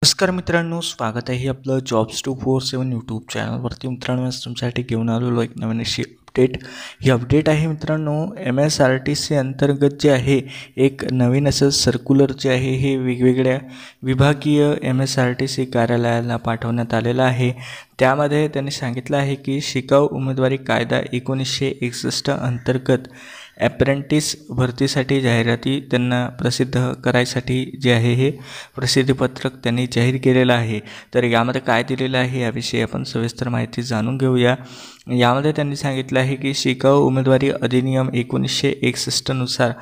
नमस्कार मित्रांनो, स्वागत आहे आपलं जॉब्स 247 यूट्यूब चॅनलवरती. मित्रांनो, आज तुमच्यासाठी घेऊन आलेलो एक नवीन अशी अपडेट. ही अपडेट आहे मित्रांनो, MSRTC अंतर्गत जे आहे एक नवीन असं सर्क्युलर जे आहे हे वेगवेगळ्या विभागीय MSRTC कार्यालयाला पाठवण्यात आलेलं आहे. त्यामध्ये त्यांनी सांगितलं आहे की शिकाऊ उमेदवारी कायदा 1961 अंतर्गत ॲप्रेंटिस भरतीसाठी जाहिराती त्यांना प्रसिद्ध करायसाठी जे आहे हे प्रसिद्धीपत्रक त्यांनी जाहीर केलेलं आहे. तर यामध्ये काय दिलेलं आहे याविषयी आपण सविस्तर माहिती जाणून घेऊया. यामध्ये त्यांनी सांगितलं आहे की शिकाऊ उमेदवारी अधिनियम 1961 नुसार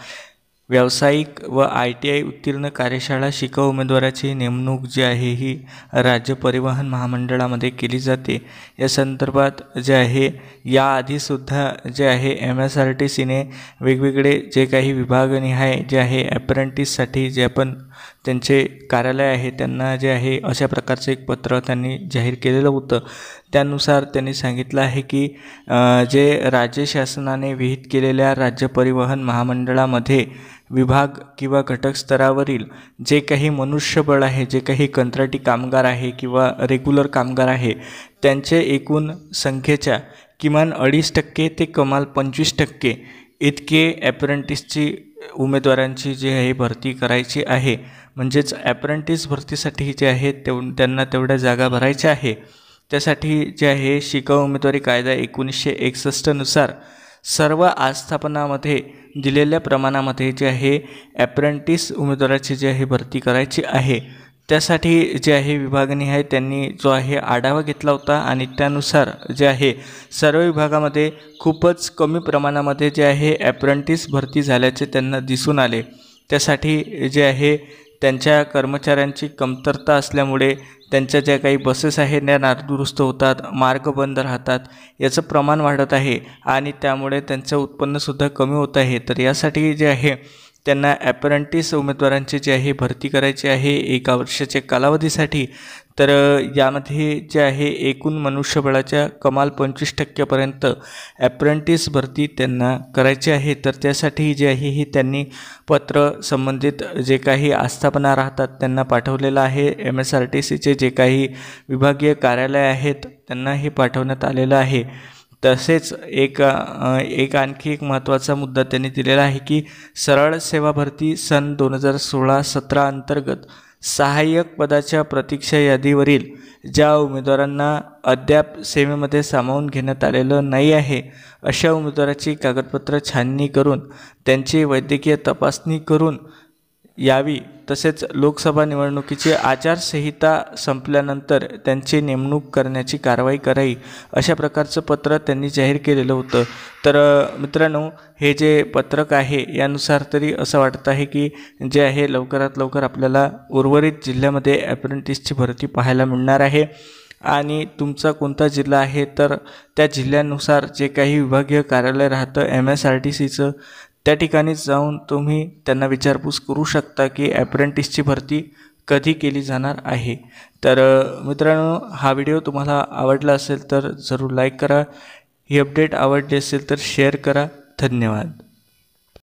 व्यावसायिक व ITI उत्तीर्ण कार्यशाळा शिकाऊ उमेदवाराची नेमणूक जी आहे ही राज्य परिवहन महामंडळामध्ये केली जाते. या संदर्भात जे आहे याआधीसुद्धा जे आहे MSRTCने वेगवेगळे जे काही विभागनिहाय जे आहे ॲप्रेंटिससाठी जे आपण त्यांचे कार्यालय आहे त्यांना जे आहे अशा प्रकारचं एक पत्र त्यांनी जाहीर केलेलं होतं. त्यानुसार त्यांनी सांगितलं आहे की जे राज्य शासनाने विहित केलेल्या राज्य परिवहन महामंडळामध्ये विभाग किंवा घटक स्तरावरील जे काही मनुष्यबळ आहे, जे काही कंत्राटी कामगार आहे किंवा रेग्युलर कामगार आहे, त्यांचे एकूण संख्येच्या किमान 2.5% ते कमाल 25% इतके ॲप्रेंटिसची उमेदवारांची जी आहे भरती करायची आहे. म्हणजेच ॲप्रेंटिस भरतीसाठी जे आहे त्यांना तेवढ्या जागा भरायच्या आहे. त्यासाठी जे आहे शिकाऊ उमेदवारी कायदा 1961 नुसार सर्व आस्थापनामध्ये दिलेल्या प्रमाणामध्ये जे आहे ॲप्रेंटिस उमेदवाराची जी आहे भरती करायची आहे. त्यासाठी जे आहे विभागनिहाय त्यांनी जो आहे आढावा घेतला होता आणि त्यानुसार जे आहे सर्व विभागामध्ये खूपच कमी प्रमाणामध्ये जे आहे ॲप्रेंटिस भरती झाल्याचे त्यांना दिसून आले. त्यासाठी जे आहे त्यांच्या कर्मचाऱ्यांची कमतरता असल्यामुळे त्यांच्या ज्या काही बसेस आहेत त्या नादुरुस्त होतात, मार्ग बंद राहतात, याचं प्रमाण वाढत आहे आणि त्यामुळे त्यांचं उत्पन्नसुद्धा कमी होत आहे. तर यासाठी जे आहे त्यांना ॲप्रेंटिस उमेदवारांची जी आहे भरती करायची आहे 1 वर्षाच्या कालावधीसाठी. तर यामध्ये जे आहे एकूण मनुष्यबळाच्या कमाल 25% ॲप्रेंटिस भरती त्यांना करायची आहे. तर त्यासाठी जे आहे हे त्यांनी पत्र संबंधित जे काही आस्थापना राहतात त्यांना पाठवलेलं आहे. MSRTCचे जे काही विभागीय कार्यालय आहेत त्यांना हे पाठवण्यात आलेलं आहे. तसेच आणखी एक महत्त्वाचा मुद्दा त्यांनी दिलेला आहे की सरळ सेवा भरती सन 2016-17 अंतर्गत सहाय्यक पदाच्या प्रतीक्षा यादीवरील ज्या उमेदवारांना अद्याप सेवेमध्ये सामावून घेण्यात आलेलं नाही आहे अशा उमेदवाराची कागदपत्र छाननी करून त्यांची वैद्यकीय तपासणी करून यावी. तसेच लोकसभा निवडणुकीची आचारसंहिता संपल्यानंतर त्यांची नेमणूक करण्याची कारवाई करावी अशा प्रकारचं पत्र त्यांनी जाहीर केलेलं होतं. तर मित्रांनो, हे जे पत्रक आहे यानुसार तरी असं वाटतं आहे की जे आहे लवकरात लवकर आपल्याला उर्वरित जिल्ह्यामध्ये ॲप्रेंटिसची भरती पाहायला मिळणार आहे. आणि तुमचा कोणता जिल्हा आहे तर त्या जिल्ह्यानुसार जे काही विभागीय कार्यालय राहतं MSRTCचं त्या ठिकाणीच जाऊन तुम्ही त्यांना विचारपूस करू शकता की ॲप्रेंटिसची भरती कधी केली जाणार आहे. तर मित्रांनो, हा व्हिडिओ तुम्हाला आवडला असेल तर जरूर लाईक करा. ही अपडेट आवडली असेल तर शेअर करा. धन्यवाद.